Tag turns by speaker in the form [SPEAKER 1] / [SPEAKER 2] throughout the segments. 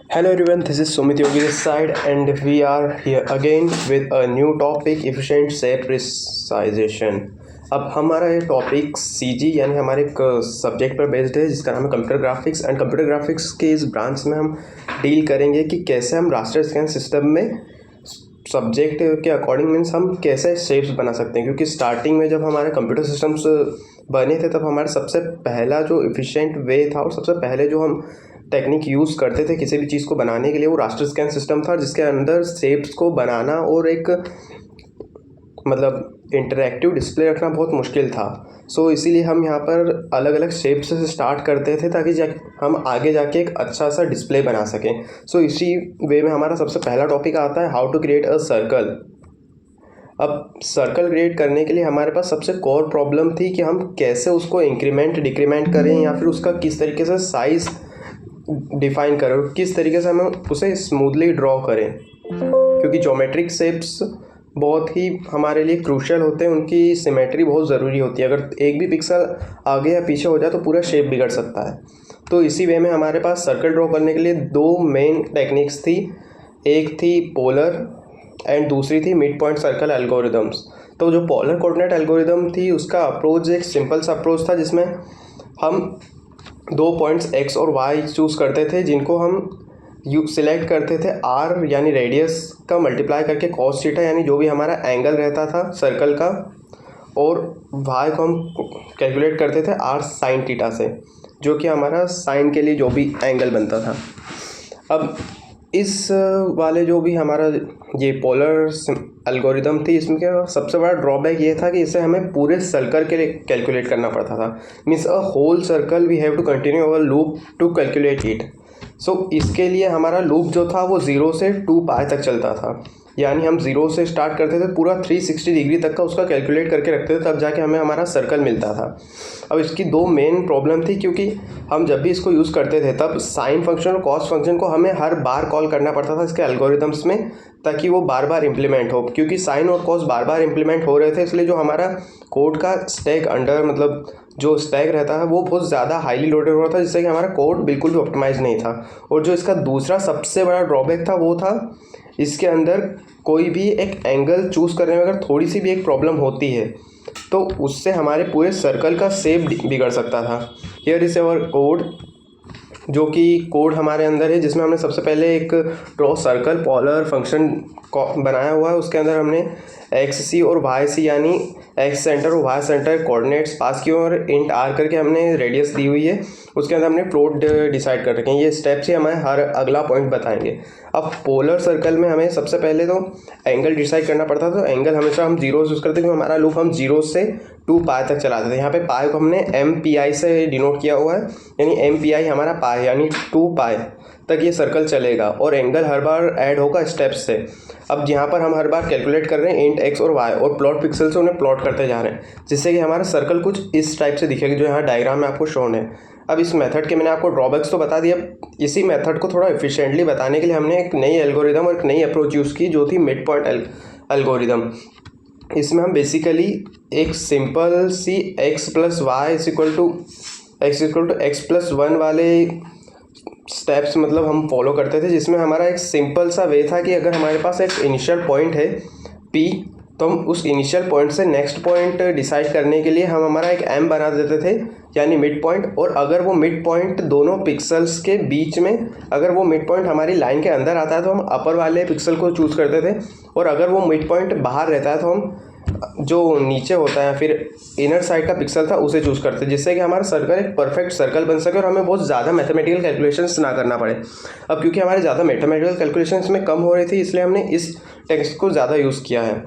[SPEAKER 1] Hello everyone, this is Sumit Yogi this side, and we are here again with a new topic efficient shape प्रिसाइजेशन। अब हमारा ये topic CG यानी हमारे एक subject पर based है जिसका नाम है computer graphics. And computer graphics के इस ब्रांच में हम डील करेंगे कि कैसे हम रास्टर स्कैन सिस्टम में सब्जेक्ट के अकॉर्डिंग मीन्स हम कैसे शेप्स बना सकते हैं। क्योंकि स्टार्टिंग में जब हमारे कंप्यूटर सिस्टम्स बने थे तब हमारा सबसे पहला जो एफिशिएंट वे था और सबसे पहले जो हम टेक्निक यूज़ करते थे किसी भी चीज़ को बनाने के लिए वो रास्टर स्कैन सिस्टम था, जिसके अंदर शेप्स को बनाना और एक मतलब इंटरैक्टिव डिस्प्ले रखना बहुत मुश्किल था। सो इसीलिए हम यहाँ पर अलग अलग शेप्स से स्टार्ट करते थे ताकि हम आगे जाके एक अच्छा सा डिस्प्ले बना सकें। सो इसी वे में हमारा सबसे पहला टॉपिक आता है how to create a circle. अब सर्कल क्रिएट करने के लिए हमारे पास सबसे कोर प्रॉब्लम थी कि हम कैसे उसको इंक्रीमेंट डिक्रीमेंट करें या फिर उसका किस तरीके से साइज़ डिफाइन करें, किस तरीके से हम उसे स्मूथली ड्रॉ करें। क्योंकि ज्योमेट्रिक शेप्स बहुत ही हमारे लिए क्रूशियल होते हैं, उनकी सिमेट्री बहुत ज़रूरी होती है। अगर एक भी पिक्सल आगे या पीछे हो जाए तो पूरा शेप बिगड़ सकता है। तो इसी वे में हमारे पास सर्कल ड्रॉ करने के लिए दो मेन टेक्निक्स थी, एक थी पोलर एंड दूसरी थी मिड पॉइंट सर्कल एल्गोरिदम्स। तो जो पोलर कोऑर्डिनेट एल्गोरिदम थी उसका अप्रोच एक सिंपल सा अप्रोच था जिसमें हम दो पॉइंट्स एक्स और वाई चूज़ करते थे जिनको हम सिलेक्ट करते थे आर यानी रेडियस का मल्टीप्लाई करके कॉस थीटा यानी जो भी हमारा एंगल रहता था सर्कल का, और वाई को हम कैलकुलेट करते थे आर साइन थीटा से, जो कि हमारा साइन के लिए जो भी एंगल बनता था। अब इस वाले जो भी हमारा ये पोलर एल्गोरिदम थी इसमें क्या सबसे बड़ा ड्रॉबैक ये था कि इसे हमें पूरे सर्कल के लिए कैलकुलेट करना पड़ता था। Means a whole circle we have to continue our loop to calculate it. So इसके लिए हमारा लूप जो था वो 0 से 2 पाई तक चलता था, यानी हम 0 से स्टार्ट करते थे पूरा 360 डिग्री तक का उसका कैलकुलेट करके रखते थे, तब जाके हमें हमारा सर्कल मिलता था। अब इसकी दो मेन प्रॉब्लम थी क्योंकि हम जब भी इसको यूज़ करते थे तब साइन फंक्शन और कॉस फंक्शन को हमें हर बार कॉल करना पड़ता था इसके एल्गोरिदम्स में, ताकि वो बार बार इम्प्लीमेंट हो। क्योंकि साइन और कॉस बार बार इम्प्लीमेंट हो रहे थे इसलिए जो हमारा कोड का स्टैक अंडर मतलब जो स्टैक रहता है वो बहुत ज़्यादा हाईली लोडेड हो रहा था, जिससे कि हमारा कोड बिल्कुल भी ऑप्टिमाइज नहीं था। और जो इसका दूसरा सबसे बड़ा ड्रॉबैक था वो था इसके अंदर कोई भी एक एंगल चूज़ करने में अगर थोड़ी सी भी एक प्रॉब्लम होती है तो उससे हमारे पूरे सर्कल का शेप बिगड़ सकता था। हियर इज़ अवर कोड, जो कि कोड हमारे अंदर है जिसमें हमने सबसे पहले एक ड्रॉ सर्कल पोलर फंक्शन बनाया हुआ है। उसके अंदर हमने एक्स सी और वाई सी यानी एक्स सेंटर और वाई सेंटर कोऑर्डिनेट्स पास किए और इंट आर करके हमने रेडियस दी हुई है। उसके अंदर हमने फ्लोट डिसाइड कर रखे हैं। ये स्टेप्स ही हमें हर अगला पॉइंट बताएंगे। अब पोलर सर्कल में हमें सबसे पहले तो एंगल डिसाइड करना पड़ता था। तो एंगल हमेशा हम 0 यूज़ करते थे क्योंकि हमारा लूप हम 0 से 2 पाई तक चलाते थे। यहाँ पे पाई को हमने MPI से डिनोट किया हुआ है, यानी MPI हमारा पाई यानी 2 पाई तक ये सर्कल चलेगा और एंगल हर बार ऐड होगा स्टेप्स से। अब यहाँ पर हम हर बार कैलकुलेट कर रहे हैं इंट एक्स और वाई और प्लॉट पिक्सल से उन्हें प्लॉट करते जा रहे हैं, जिससे कि हमारा सर्कल कुछ इस टाइप से दिखेगा जो यहाँ डायग्राम में आपको शोन है। अब इस मेथड के मैंने आपको ड्रॉबैक्स तो बता दिया। इसी मेथड को थोड़ा एफिशिएंटली बताने के लिए हमने एक नई एल्गोरिदम और एक नई अप्रोच यूज़ की जो थी मिड पॉइंट एल्गोरिदम। इसमें हम बेसिकली एक सिंपल सी x plus Y equal to X plus 1 वाले स्टेप्स मतलब हम फॉलो करते थे, जिसमें हमारा एक सिंपल सा वे था कि अगर हमारे पास एक इनिशियल पॉइंट है P तो हम उस इनिशियल पॉइंट से नेक्स्ट पॉइंट डिसाइड करने के लिए हम हमारा एक M बना देते थे यानी मिड पॉइंट। और अगर वो मिड पॉइंट दोनों पिक्सल्स के बीच में अगर वो मिड पॉइंट हमारी लाइन के अंदर आता है तो हम अपर वाले पिक्सल को चूज़ करते थे, और अगर वो मिड पॉइंट बाहर रहता है तो हम जो नीचे होता है फिर इनर साइड का पिक्सल था उसे चूज़ करते, जिससे कि हमारा सर्कल एक परफेक्ट सर्कल बन सके और हमें बहुत ज़्यादा मैथमेटिकल कैलकुलेशंस ना करना पड़े। अब क्योंकि हमारे ज़्यादा मैथमेटिकल कैलकुलेशंस में कम हो रही थी इसलिए हमने इस टेक्स्ट को ज़्यादा यूज़ किया है।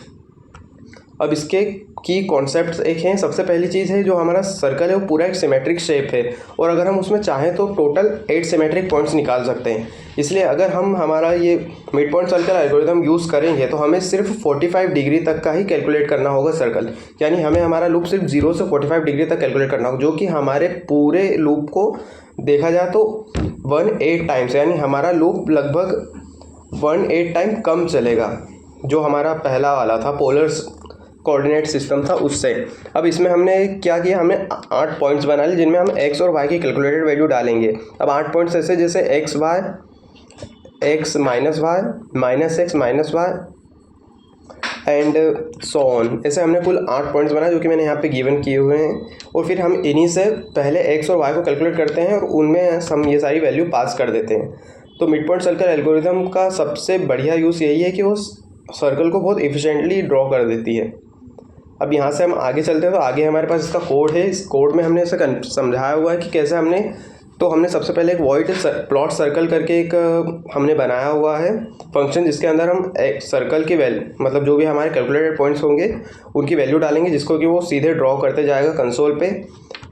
[SPEAKER 1] अब इसके की कॉन्सेप्ट्स एक हैं। सबसे पहली चीज़ है जो हमारा सर्कल है वो पूरा एक सिमेट्रिक शेप है और अगर हम उसमें चाहें तो टोटल 8 सिमेट्रिक पॉइंट्स निकाल सकते हैं। इसलिए अगर हम हमारा ये mid point circle algorithm use करेंगे तो हमें सिर्फ 45 डिग्री तक का ही कैलकुलेट करना होगा सर्कल, यानी हमें हमारा लूप सिर्फ 0 से 45 डिग्री तक कैलकुलेट करना होगा, जो कि हमारे पूरे लूप को देखा जाए तो 1/8 टाइम्स, यानी हमारा लूप लगभग 1/8 टाइम कम चलेगा जो हमारा पहला वाला था पोलर कोऑर्डिनेट सिस्टम था उससे। अब इसमें हमने क्या किया, हमने 8 पॉइंट्स बना लिए जिनमें हम एक्स और वाई की कैलकुलेटेड वैल्यू डालेंगे। अब 8 पॉइंट्स ऐसे जैसे X Y x minus Y minus X minus Y and so on. ऐसे हमने कुल 8 पॉइंट्स बनाए जो कि मैंने यहाँ पे गिवन किए हुए हैं, और फिर हम इन्हीं से पहले x और y को कैलकुलेट करते हैं और उनमें हम ये सारी वैल्यू पास कर देते हैं। तो मिड पॉइंट सर्कल एल्गोरिदम का सबसे बढ़िया यूज़ यही है कि वो सर्कल को बहुत एफिशिएंटली ड्रॉ कर देती है। अब यहाँ से हम आगे चलते हैं, तो आगे हमारे पास इसका कोड है। इस कोड में हमने इसे समझाया हुआ है कि कैसे हमने सबसे पहले एक वॉइड प्लॉट सर्कल करके एक हमने बनाया हुआ है फंक्शन, जिसके अंदर हम एक सर्कल की वैल्यू मतलब जो भी हमारे कैलकुलेटेड पॉइंट्स होंगे उनकी वैल्यू डालेंगे, जिसको कि वो सीधे ड्रॉ करते जाएगा कंसोल पे।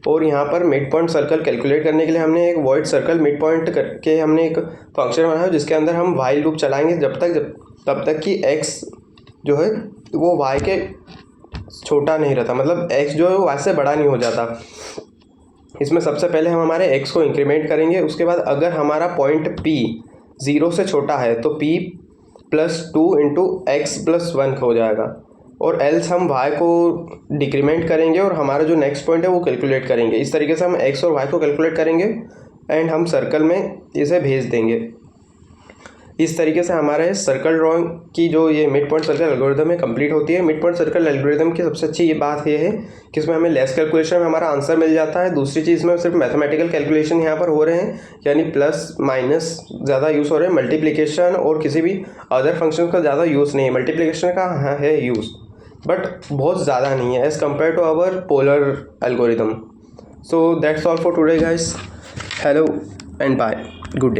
[SPEAKER 1] और यहाँ पर मिड पॉइंट सर्कल कैलकुलेट करने के लिए हमने एक वॉइड सर्कल मिड पॉइंट करके हमने एक फंक्शन बनाया है, जिसके अंदर हम वाइल लूप चलाएँगे तब तक कि एक्स जो है वो वाई के छोटा नहीं रहता, मतलब x जो है वो y से बड़ा नहीं हो जाता। इसमें सबसे पहले हम हमारे x को इंक्रीमेंट करेंगे, उसके बाद अगर हमारा पॉइंट p 0 से छोटा है तो p +2 इंटू एक्स प्लस 1 हो जाएगा, और एल्स हम y को डिक्रीमेंट करेंगे और हमारा जो नेक्स्ट पॉइंट है वो कैलकुलेट करेंगे। इस तरीके से हम x और y को कैलकुलेट करेंगे एंड हम सर्कल में इसे भेज देंगे। इस तरीके से हमारे सर्कल ड्राइंग की जो ये मिड पॉइंट सर्कल एल्गोरिदम है कंप्लीट होती है। मिड पॉइंट सर्कल एल्गोरिदम की सबसे अच्छी ये बात ये है कि इसमें हमें लेस कैलकुलेशन में हमारा आंसर मिल जाता है। दूसरी चीज़ में सिर्फ मैथमेटिकल कैलकुलेशन यहाँ पर हो रहे हैं, यानी प्लस माइनस ज़्यादा यूज़ हो रहे हैं, मल्टीप्लिकेशन और किसी भी अदर फंक्शन का ज़्यादा यूज़ नहीं है। मल्टीप्लिकेशन का है यूज़, बट बहुत ज़्यादा नहीं है as compare to our polar algorithm. So that's all for today guys. Hello and bye, good day.